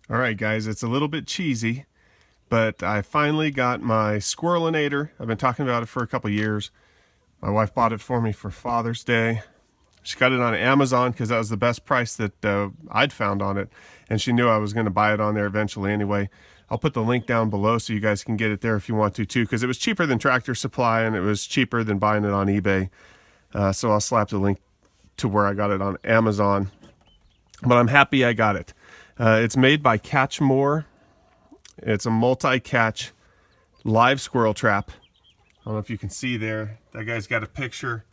All right, guys, it's a little bit cheesy, but I finally got my Squirrelinator. I've been talking about it for a couple years. My wife bought it for me for Father's Day. She got it on Amazon because that was the best price that I'd found on it, and she knew I was going to buy it on there eventually anyway. I'll put the link down below so you guys can get it there if you want to too, because it was cheaper than Tractor Supply and it was cheaper than buying it on eBay. So I'll slap the link to where I got it on Amazon. But I'm happy I got it. It's made by Catch More. It's a multi-catch live squirrel trap. I don't know if you can see there. That guy's got a picture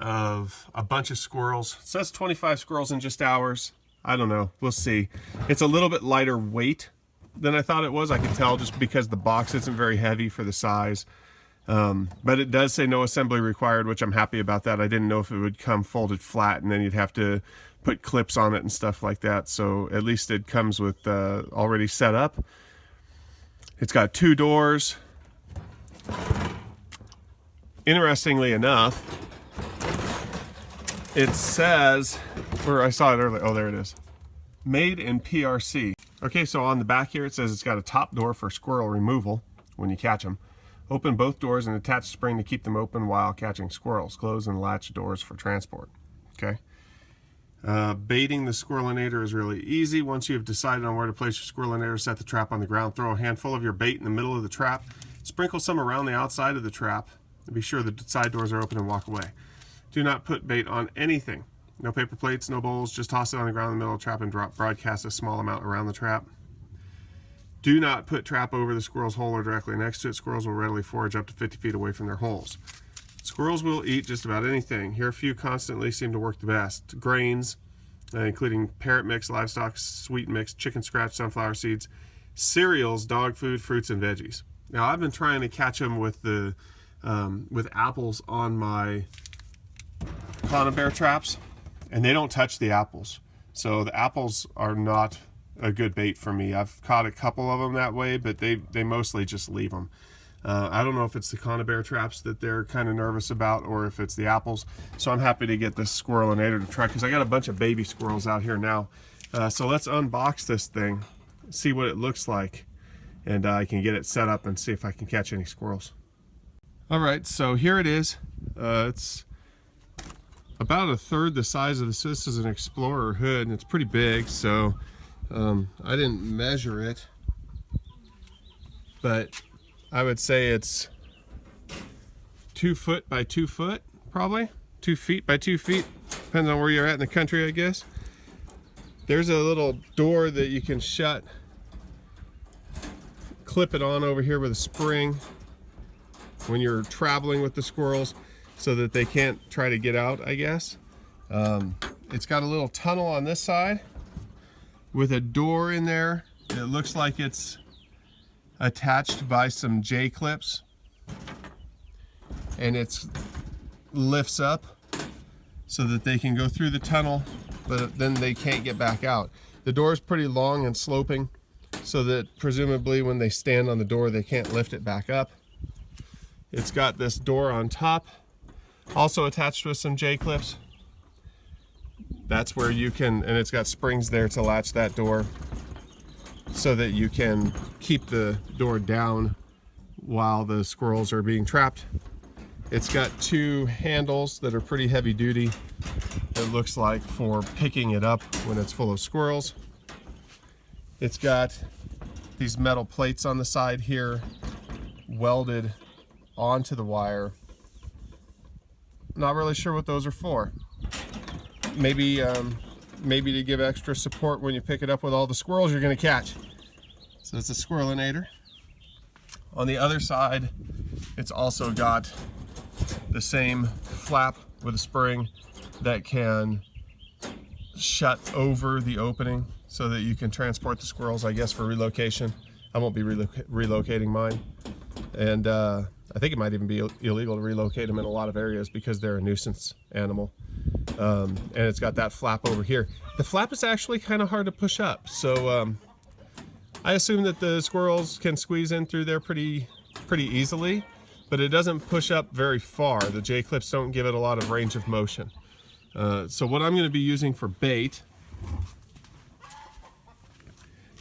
of a bunch of squirrels. It says 25 squirrels in just hours. I don't know. We'll see. It's a little bit lighter weight than I thought it was. I can tell just because the box isn't very heavy for the size. But it does say no assembly required, which I'm happy about that. I didn't know if it would come folded flat and then you'd have to put clips on it and stuff like that. So at least it comes with already set up. It's got 2 doors. Interestingly enough, it says, where I saw it earlier, oh there it is, made in PRC. Okay, so on the back here it says it's got a top door for squirrel removal when you catch them. Open both doors and attach a spring to keep them open while catching squirrels. Close and latch doors for transport. Okay. Baiting the Squirrelinator is really easy. Once you have decided on where to place your Squirrelinator, set the trap on the ground. Throw a handful of your bait in the middle of the trap. Sprinkle some around the outside of the trap. And be sure the side doors are open and walk away. Do not put bait on anything. No paper plates, no bowls. Just toss it on the ground in the middle of the trap and broadcast a small amount around the trap. Do not put trap over the squirrel's hole or directly next to it. Squirrels will readily forage up to 50 feet away from their holes. Squirrels will eat just about anything. Here, a few constantly seem to work the best. Grains, including parrot mix, livestock, sweet mix, chicken scratch, sunflower seeds, cereals, dog food, fruits, and veggies. Now, I've been trying to catch them with the with apples on my conibear traps, and they don't touch the apples. So the apples are not a good bait for me. I've caught a couple of them that way, but they mostly just leave them. I don't know if it's the conibear traps that they're kind of nervous about or if it's the apples. So I'm happy to get this Squirrelinator to try because I got a bunch of baby squirrels out here now. So let's unbox this thing, see what it looks like, and I can get it set up and see if I can catch any squirrels. All right, so here it is. It's about 1/3 the size of this. This is an Explorer hood, and it's pretty big, so I didn't measure it, but I would say it's 2 foot by 2 foot, probably 2 feet by 2 feet, depends on where you're at in the country, I guess. There's a little door that you can shut, clip it on over here with a spring when you're traveling with the squirrels so that they can't try to get out, I guess. It's got a little tunnel on this side with a door in there. It looks like it's attached by some J-clips, and it lifts up so that they can go through the tunnel, but then they can't get back out. The door is pretty long and sloping so that presumably when they stand on the door they can't lift it back up. It's got this door on top, also attached with some J-clips. That's where you can, and it's got springs there to latch that door so that you can keep the door down while the squirrels are being trapped. It's got 2 handles that are pretty heavy duty, it looks like, for picking it up when it's full of squirrels. It's got these metal plates on the side here welded onto the wire. Not really sure what those are for. Maybe to give extra support when you pick it up with all the squirrels you're going to catch. So it's a Squirrelinator. On the other side, it's also got the same flap with a spring that can shut over the opening so that you can transport the squirrels, I guess, for relocation. I won't be relocating mine. And I think it might even be illegal to relocate them in a lot of areas because they're a nuisance animal. And it's got that flap over here. The flap is actually kind of hard to push up, so I assume that the squirrels can squeeze in through there pretty easily, but it doesn't push up very far. The J-clips don't give it a lot of range of motion. So what I'm going to be using for bait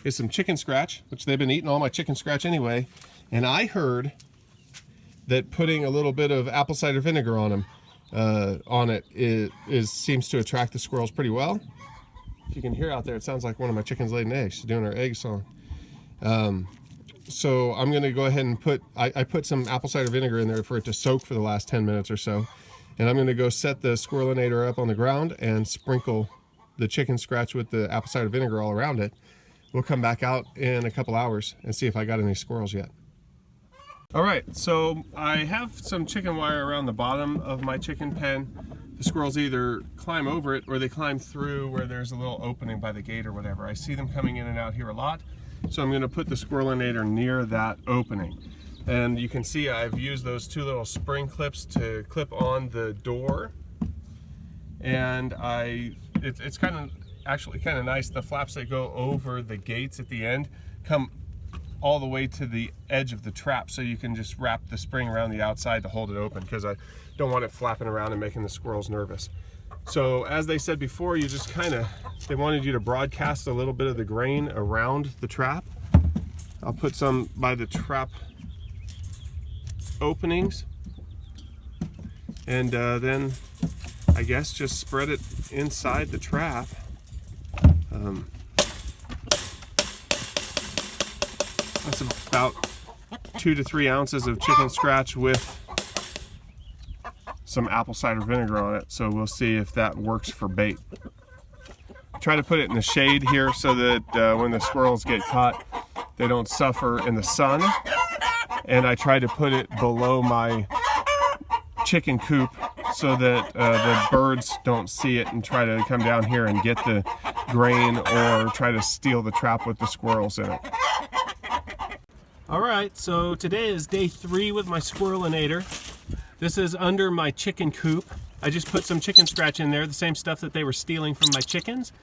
is some chicken scratch, which they've been eating all my chicken scratch anyway. And I heard that putting a little bit of apple cider vinegar on it seems to attract the squirrels pretty well. If you can hear out there, it sounds like one of my chickens laid an egg. She's doing her egg song. So I'm going to go ahead and I put some apple cider vinegar in there for it to soak for the last 10 minutes or so. And I'm going to go set the Squirrelinator up on the ground and sprinkle the chicken scratch with the apple cider vinegar all around it. We'll come back out in a couple hours and see if I got any squirrels yet. All right, so I have some chicken wire around the bottom of my chicken pen. The squirrels either climb over it or they climb through where there's a little opening by the gate or whatever. I see them coming in and out here a lot. So I'm going to put the Squirrelinator near that opening. And you can see I've used those two little spring clips to clip on the door. And it's actually kind of nice. The flaps that go over the gates at the end come all the way to the edge of the trap, so you can just wrap the spring around the outside to hold it open, because I don't want it flapping around and making the squirrels nervous. So as they said before, you just they wanted you to broadcast a little bit of the grain around the trap. I'll put some by the trap openings, and then I guess just spread it inside the trap. That's about 2 to 3 ounces of chicken scratch with some apple cider vinegar on it. So we'll see if that works for bait. Try to put it in the shade here so that when the squirrels get caught, they don't suffer in the sun. And I try to put it below my chicken coop so that the birds don't see it and try to come down here and get the grain or try to steal the trap with the squirrels in it. Alright, so today is day 3 with my Squirrelinator. This is under my chicken coop. I just put some chicken scratch in there, the same stuff that they were stealing from my chickens.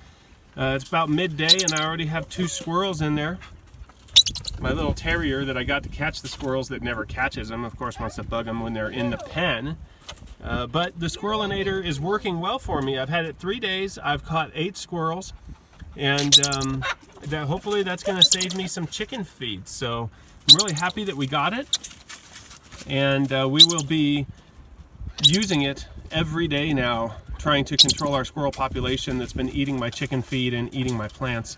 It's about midday and I already have 2 squirrels in there. My little terrier that I got to catch the squirrels that never catches them, of course wants to bug them when they're in the pen. But the Squirrelinator is working well for me. I've had it 3 days. I've caught 8 squirrels, and hopefully that's going to save me some chicken feed. So I'm really happy that we got it, and we will be using it every day now, trying to control our squirrel population that's been eating my chicken feed and eating my plants.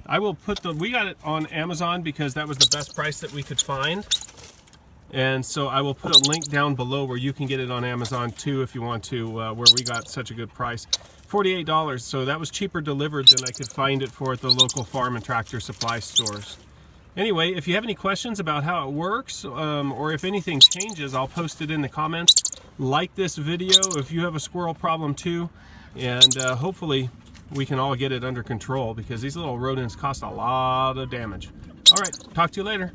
I will put we got it on Amazon because that was the best price that we could find. And so I will put a link down below where you can get it on Amazon too if you want to, where we got such a good price. $48, so that was cheaper delivered than I could find it for at the local farm and tractor supply stores. Anyway, if you have any questions about how it works, or if anything changes, I'll post it in the comments. Like this video if you have a squirrel problem too, and hopefully we can all get it under control, because these little rodents cost a lot of damage. All right, talk to you later.